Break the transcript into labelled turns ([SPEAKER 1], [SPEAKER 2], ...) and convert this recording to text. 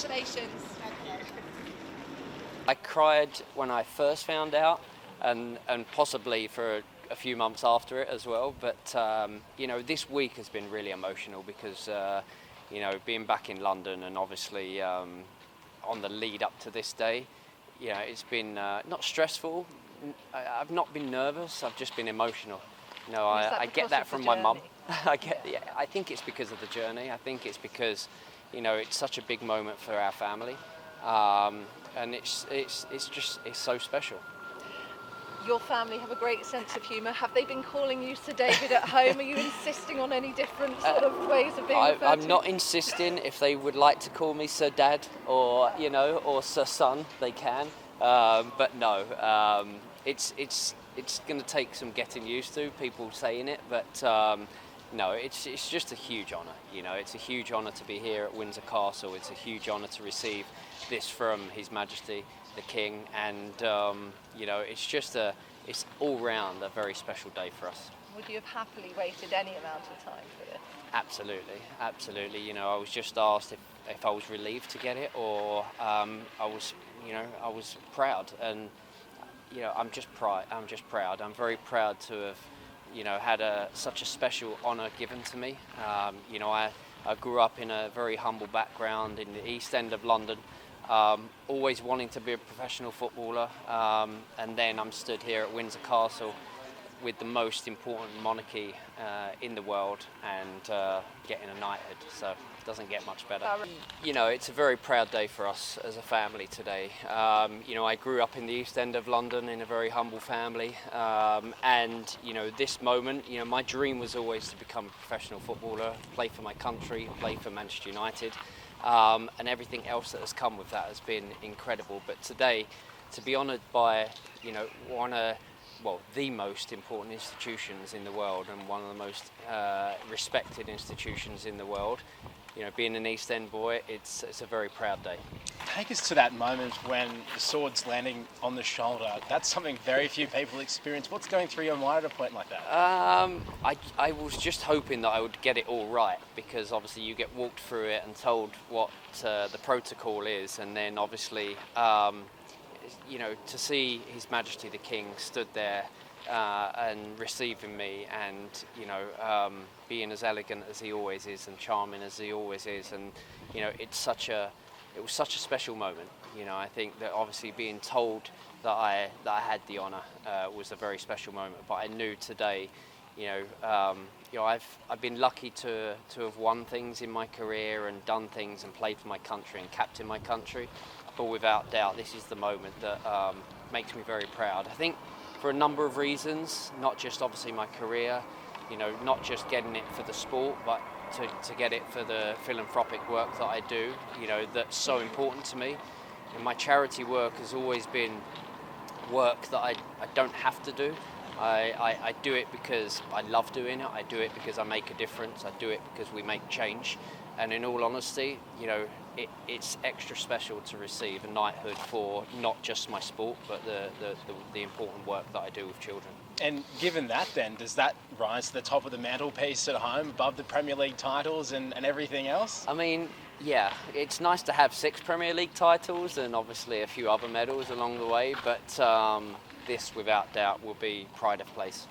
[SPEAKER 1] Congratulations.
[SPEAKER 2] I cried when I first found out, and possibly for a few months after it as well. But this week has been really emotional because being back in London and obviously on the lead up to this day, it's been not stressful. I've not been nervous. I've just been emotional. I get that from my mum. I think it's because of the journey. I think it's because it's such a big moment for our family, and it's so special.
[SPEAKER 3] Your family have a great sense of humour. Have they been calling you Sir David at home? Are you insisting on any different sort of ways of being referred to?
[SPEAKER 2] I'm not insisting. If they would like to call me Sir Dad or Sir Son, they can. But no, it's going to take some getting used to, people saying it. But no, it's just a huge honour. It's a huge honour to be here at Windsor Castle. It's a huge honour to receive this from His Majesty the King, and it's all round a very special day for us.
[SPEAKER 3] Would you have happily waited any amount of time for this?
[SPEAKER 2] Absolutely. I was just asked if I was relieved to get it, or I was proud, and I'm just proud. I'm very proud to have had such a special honour given to me. I grew up in a very humble background in the East End of London. Always wanting to be a professional footballer, and then I'm stood here at Windsor Castle with the most important monarchy in the world and getting a knighthood, so it doesn't get much better. It's a very proud day for us as a family today. I grew up in the East End of London in a very humble family, and this moment, my dream was always to become a professional footballer, play for my country, play for Manchester United. And everything else that has come with that has been incredible. But today, to be honoured by, the most important institutions in the world and one of the most respected institutions in the world, being an East End boy, it's a very proud day.
[SPEAKER 4] Take us to that moment when the sword's landing on the shoulder. That's something very few people experience. What's going through your mind at a point like that?
[SPEAKER 2] I was just hoping that I would get it all right, because obviously you get walked through it and told what the protocol is, and then obviously to see His Majesty the King stood there and receiving me, and being as elegant as he always is and charming as he always is, and it was such a special moment. I think that obviously being told that I had the honour was a very special moment. But I knew today, I've been lucky to have won things in my career and done things and played for my country and captained my country. But without doubt, this is the moment that makes me very proud. I think for a number of reasons, not just obviously my career, not just getting it for the sport, but to get it for the philanthropic work that I do, that's so important to me. And my charity work has always been work that I don't have to do. I do it because I love doing it. I do it because I make a difference. I do it because we make change. And in all honesty, it's extra special to receive a knighthood for not just my sport, but the important work that I do with children.
[SPEAKER 4] And given that then, does that rise to the top of the mantelpiece at home, above the Premier League titles and everything else?
[SPEAKER 2] I mean, yeah, it's nice to have 6 Premier League titles and obviously a few other medals along the way, but this without doubt will be pride of place.